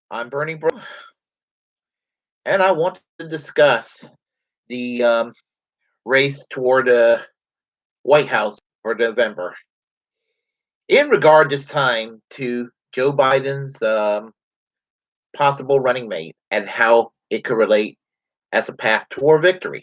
I'm Bernie Bro, and I want to discuss the race toward White House for November in regard this time to Joe Biden's possible running mate and how it could relate as a path toward victory.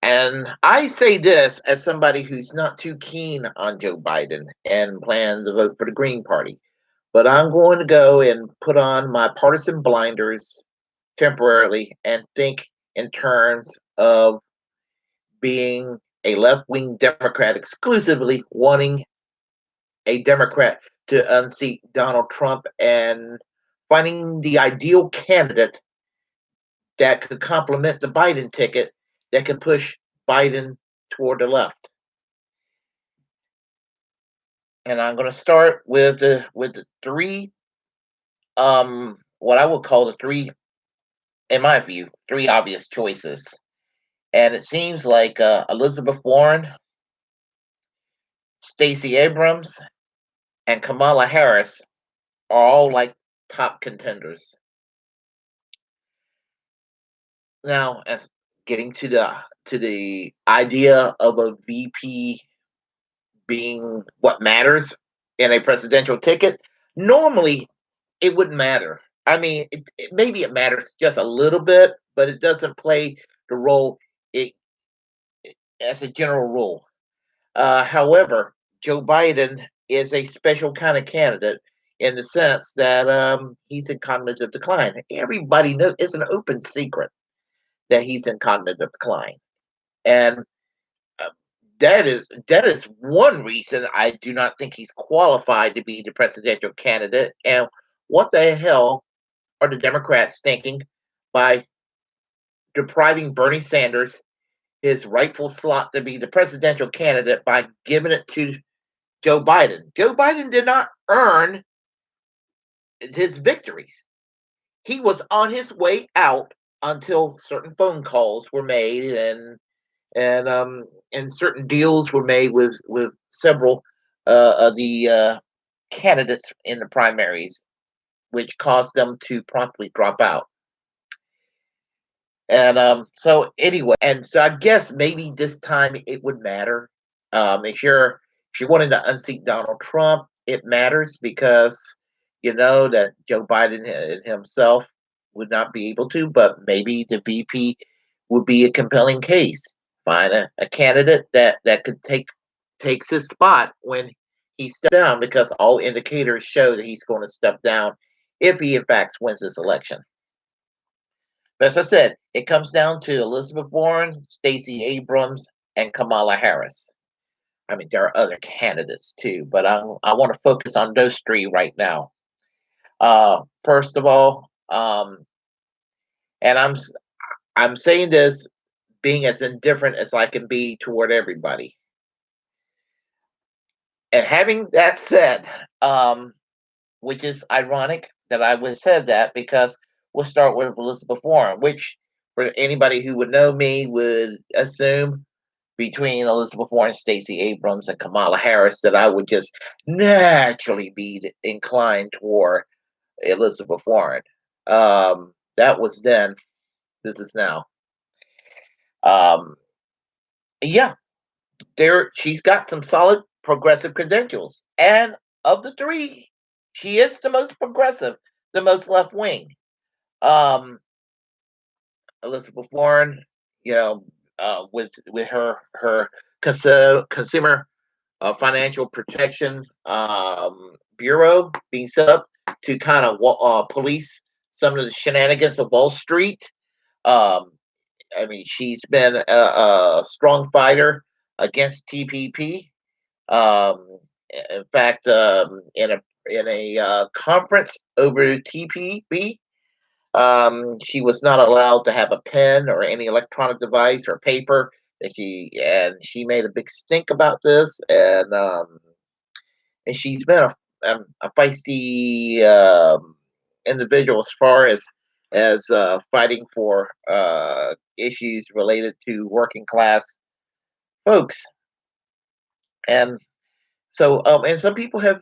And I say this as somebody who's not too keen on Joe Biden and plans to vote for the Green Party. But I'm going to go and put on my partisan blinders temporarily and think in terms of being a left wing Democrat exclusively, wanting a Democrat to unseat Donald Trump and finding the ideal candidate that could complement the Biden ticket that could push Biden toward the left. And I'm going to start with the three what I would call the three, in my view, three obvious choices. And it seems like Elizabeth Warren, Stacey Abrams, and Kamala Harris are all like top contenders. Now, as getting to the idea of a VP being what matters in a presidential ticket, normally it wouldn't matter. I mean, maybe it matters just a little bit, but it doesn't play the role it as a general rule. However, Joe Biden is a special kind of candidate in the sense that he's in cognitive decline. Everybody knows it's an open secret that he's in cognitive decline, and uh, that is one reason I do not think he's qualified to be the presidential candidate. And what the hell are the Democrats thinking by depriving Bernie Sanders his rightful slot to be the presidential candidate by giving it to Joe Biden? Joe Biden did not earn his victories. He was on his way out until certain phone calls were made and certain deals were made with several of the candidates in the primaries, which caused them to promptly drop out. And so anyway, and so I guess maybe this time it would matter. If you're wanting to unseat Donald Trump, it matters because you know that Joe Biden himself would not be able to, but maybe the VP would be a compelling case. Find a candidate that could takes his spot when he steps down, because all indicators show that he's going to step down if he in fact wins this election. But as I said, it comes down to Elizabeth Warren, Stacey Abrams, and Kamala Harris. I mean, there are other candidates too, but I want to focus on those three right now. First of all, and I'm saying this being as indifferent as I can be toward everybody. And having that said, which is ironic that I would have said that, because we'll start with Elizabeth Warren, which for anybody who would know me would assume between Elizabeth Warren, Stacey Abrams, and Kamala Harris that I would just naturally be inclined toward Elizabeth Warren. That was then. This is now. Um, yeah, there she's got some solid progressive credentials, and of the three, she is the most progressive, the most left wing. Um, Elizabeth Warren, you know, with her consumer financial protection bureau being set up to kind of police some of the shenanigans of Wall Street. Um, I mean, she's been a strong fighter against TPP. Um, in fact, in a conference over TPP, she was not allowed to have a pen or any electronic device or paper. She made a big stink about this, and she's been a feisty individual as far as fighting for issues related to working class folks. And so, and some people have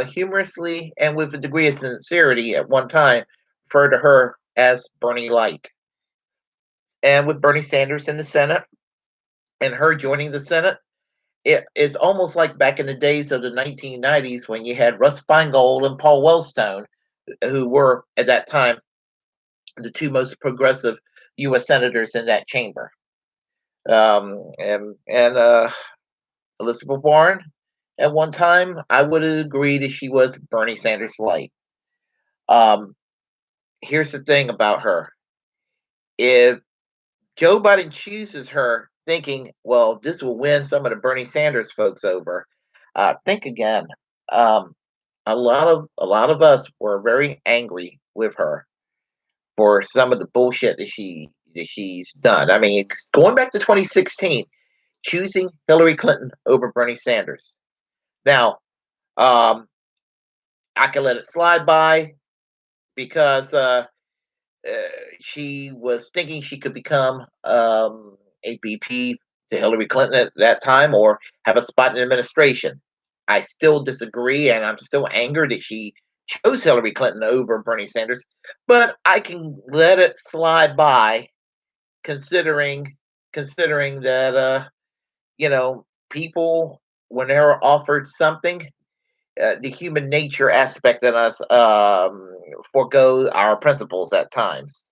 humorously and with a degree of sincerity at one time referred to her as Bernie Light. And with Bernie Sanders in the Senate and her joining the Senate, it is almost like back in the days of the 1990s when you had Russ Feingold and Paul Wellstone, who were at that time the two most progressive U.S. senators in that chamber. And Elizabeth Warren, at one time, I would agree that she was Bernie Sanders light. Um, Here's the thing about her: if Joe Biden chooses her, thinking, "Well, this will win some of the Bernie Sanders folks over," think again. Um, a lot of us were very angry with her for some of the bullshit that she's done. I mean, going back to 2016, choosing Hillary Clinton over Bernie Sanders. Now, um, I can let it slide by because uh, she was thinking she could become a BP to Hillary Clinton at that time or have a spot in the administration. I still disagree, and I'm still angered that she chose Hillary Clinton over Bernie Sanders, but I can let it slide by considering that people, when they're offered something, the human nature aspect in us forego our principles at times.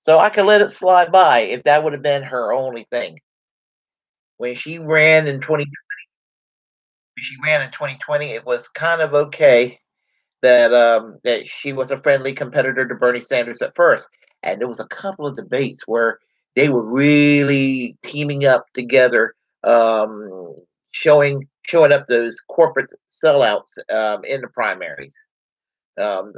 So I could let it slide by if that would have been her only thing. When she ran in 2020, it was kind of okay that she was a friendly competitor to Bernie Sanders at first. And there was a couple of debates where they were really teaming up together, um, showing up those corporate sellouts in the primaries.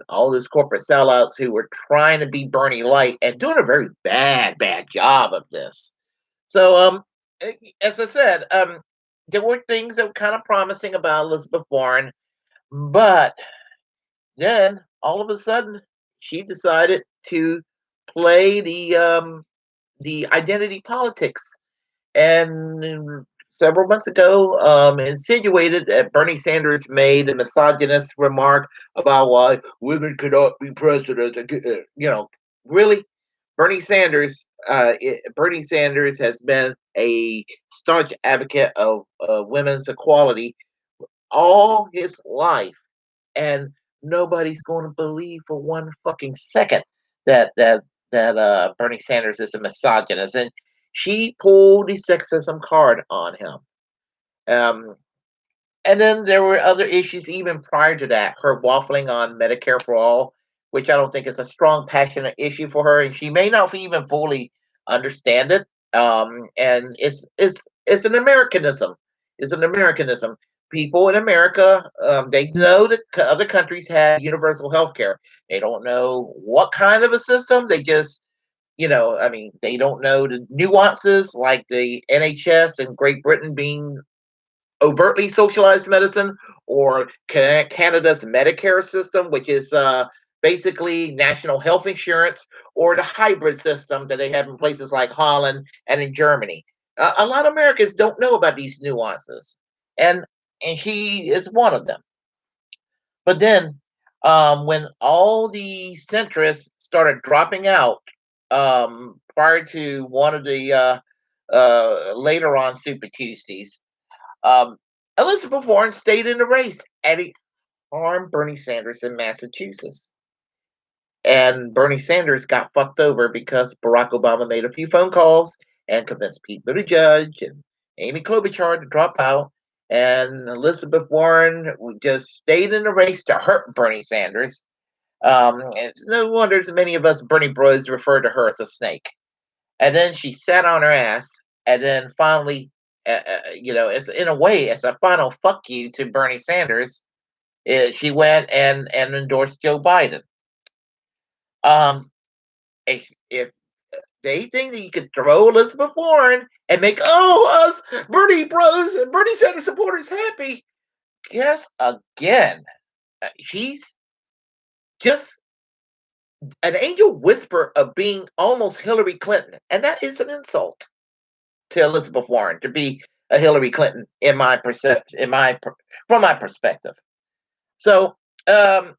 All those corporate sellouts who were trying to be Bernie light and doing a very bad job of this. So, as I said, there were things that were kind of promising about Elizabeth Warren, but then all of a sudden she decided to play the identity politics, and several months ago, insinuated that Bernie Sanders made a misogynist remark about why women could not be president. Really, Bernie Sanders has been a staunch advocate of women's equality all his life, and nobody's going to believe for one fucking second that Bernie Sanders is a misogynist, and she pulled the sexism card on him. Um, and then there were other issues even prior to that. Her waffling on Medicare for all, which I don't think is a strong, passionate issue for her, and she may not even fully understand it. And it's an Americanism. It's an Americanism. People in America, they know that other countries have universal health care. They don't know what kind of a system. They just, I mean, they don't know the nuances like the NHS in Great Britain being overtly socialized medicine, or Canada's Medicare system, which is basically national health insurance, or the hybrid system that they have in places like Holland and in Germany. A lot of Americans don't know about these nuances, and she is one of them. But then, when all the centrists started dropping out prior to one of the later on Super Tuesdays, um, Elizabeth Warren stayed in the race, and it harmed Bernie Sanders in Massachusetts. And Bernie Sanders got fucked over because Barack Obama made a few phone calls and convinced Pete Buttigieg and Amy Klobuchar to drop out. And Elizabeth Warren just stayed in the race to hurt Bernie Sanders. It's no wonder many of us Bernie bros refer to her as a snake. And then she sat on her ass, and then finally, it's in a way, as a final fuck you to Bernie Sanders, she went and endorsed Joe Biden. If they think that you could throw Elizabeth Warren and make us Bernie bros and Bernie Sanders supporters happy, guess again, she's just an angel whisper of being almost Hillary Clinton, and that is an insult to Elizabeth Warren to be a Hillary Clinton in my perception, from my perspective. So, um,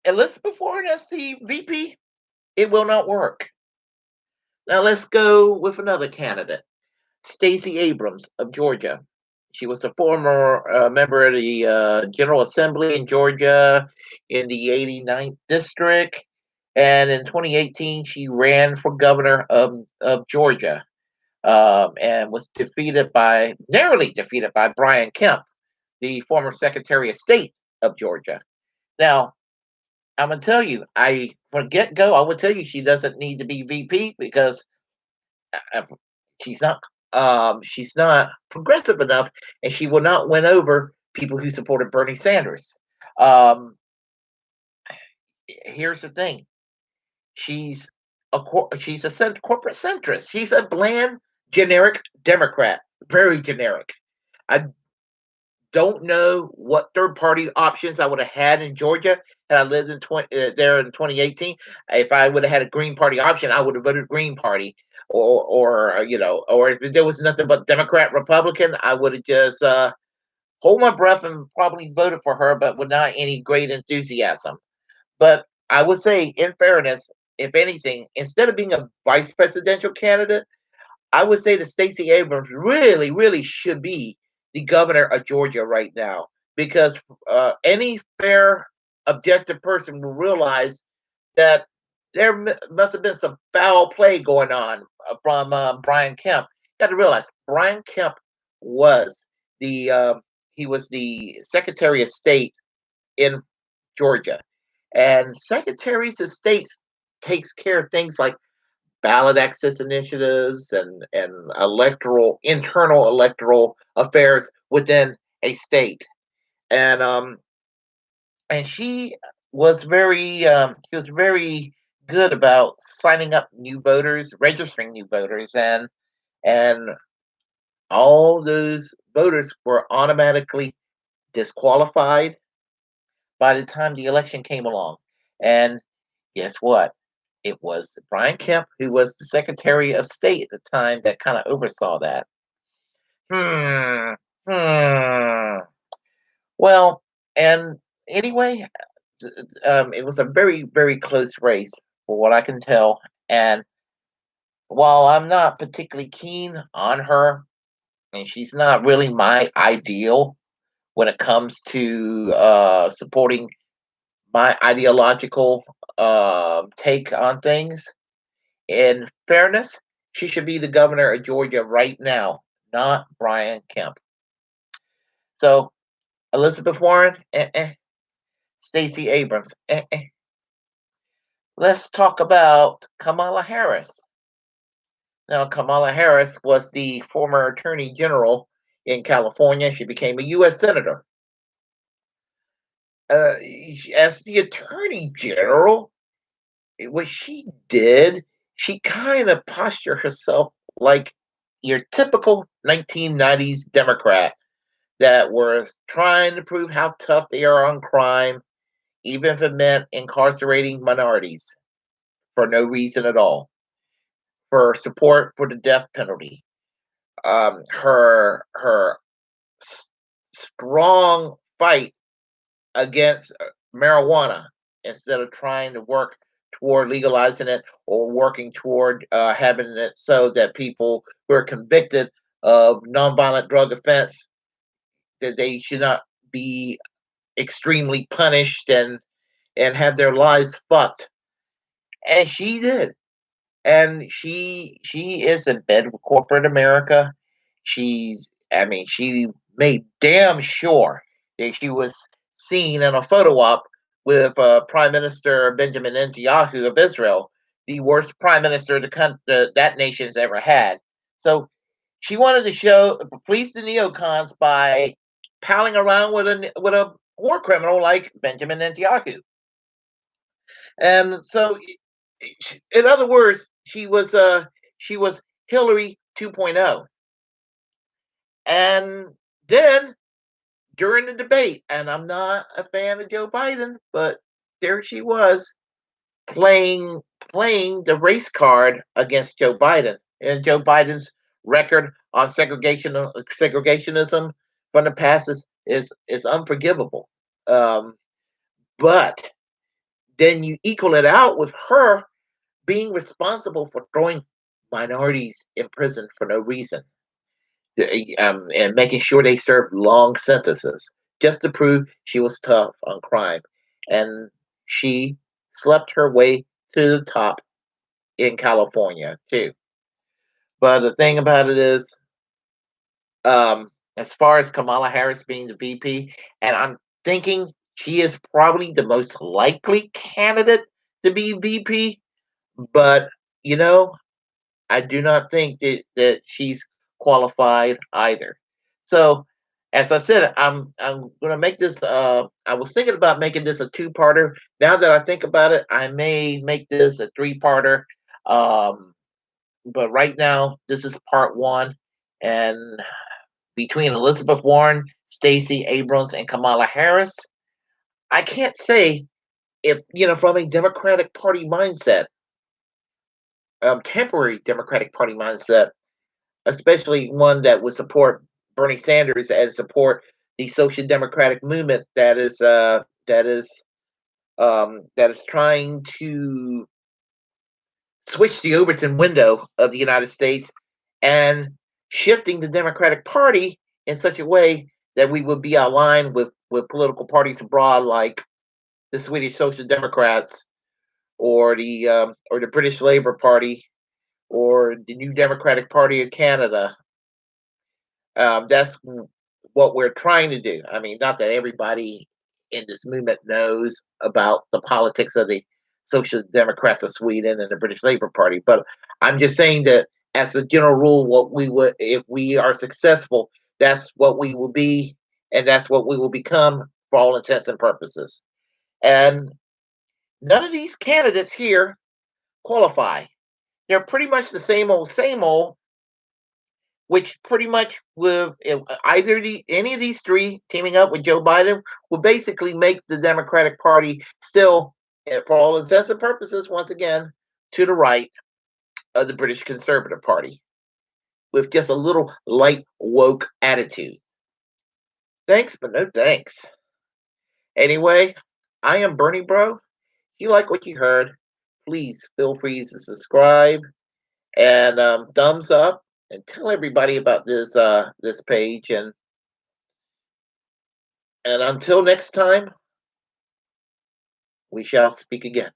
Elizabeth Warren as the VP, it will not work. Now let's go with another candidate, Stacey Abrams of Georgia. She was a former member of the General Assembly in Georgia in the 89th district. And in 2018, she ran for governor of Georgia, and was narrowly defeated by Brian Kemp, the former Secretary of State of Georgia. Now, I'm gonna tell you, from get go, I would tell you she doesn't need to be VP because uh, she's not she's not progressive enough, and she will not win over people who supported Bernie Sanders. Um, Here's the thing: she's she's a corporate centrist. She's a bland, generic Democrat, very generic. I don't know what third party options I would have had in Georgia had I lived in there in 2018. If I would have had a Green Party option, I would have voted Green Party, or if there was nothing but Democrat Republican, I would have just hold my breath and probably voted for her, but with not any great enthusiasm. But I would say, in fairness, if anything, instead of being a vice presidential candidate, I would say that Stacey Abrams really, really should be the governor of Georgia right now, because any fair, objective person will realize that there must have been some foul play going on from Brian Kemp. You got to realize Brian Kemp was the he was the Secretary of State in Georgia, and secretaries of states takes care of things like ballot access initiatives and internal electoral affairs within a state. And um and she was very good about signing up new voters, registering new voters, and all those voters were automatically disqualified by the time the election came along. And guess what? It was Brian Kemp, who was the Secretary of State at the time, that kind of oversaw that. Hmm. Hmm. Well, and anyway, it was a very, very close race, for what I can tell. And while I'm not particularly keen on her, and she's not really my ideal when it comes to supporting my ideological take on things, in fairness, she should be the governor of Georgia right now, not Brian Kemp. So Elizabeth Warren, Stacey Abrams, Let's talk about Kamala Harris. Now, Kamala Harris was the former Attorney General in California. She became a U.S. Senator. Uh, as the Attorney General, what she did, she kind of postured herself like your typical 1990s Democrat that was trying to prove how tough they are on crime, even if it meant incarcerating minorities for no reason at all, for support for the death penalty. Her strong fight against marijuana, instead of trying to work toward legalizing it or working toward having it so that people who are convicted of nonviolent drug offense, that they should not be extremely punished and have their lives fucked. And she did. And she is in bed with corporate America. She made damn sure that she was seen in a photo op with Prime Minister Benjamin Netanyahu of Israel, the worst prime minister that nation's ever had. So she wanted to please the neocons by palling around with a war criminal like Benjamin Netanyahu. And so, in other words, she was Hillary 2.0. And then during the debate, and I'm not a fan of Joe Biden, but there she was playing playing the race card against Joe Biden, and Joe Biden's record on segregationism from the past is unforgivable. Um, but then you equal it out with her being responsible for throwing minorities in prison for no reason, and making sure they served long sentences just to prove she was tough on crime. And she slept her way to the top in California too. But the thing about it is, as far as Kamala Harris being the VP, and I'm thinking she is probably the most likely candidate to be VP, but you know, I do not think that she's qualified either. So, as I said, I'm gonna make this. I was thinking about making this a two-parter. Now that I think about it, I may make this a three-parter. Um, but right now, this is part one, and between Elizabeth Warren, Stacey Abrams, and Kamala Harris, I can't say if from a Democratic Party mindset, temporary Democratic Party mindset, especially one that would support Bernie Sanders and support the social democratic movement that is trying to switch the Overton window of the United States and shifting the Democratic Party in such a way that we would be aligned with political parties abroad like the Swedish Social Democrats or the British Labour Party or the New Democratic Party of Canada. That's what we're trying to do. I mean, not that everybody in this movement knows about the politics of the Social Democrats of Sweden and the British Labour Party, but I'm just saying that as a general rule, what we would, if we are successful, that's what we will be, and that's what we will become for all intents and purposes. And none of these candidates here qualify. They're pretty much the same old, which pretty much with either any of these three teaming up with Joe Biden will basically make the Democratic Party still, for all intents and purposes, once again, to the right of the British Conservative Party with just a little light woke attitude. Thanks, but no thanks. Anyway, I am Bernie Bro. If you like what you heard, please feel free to subscribe and thumbs up and tell everybody about this page and until next time we shall speak again.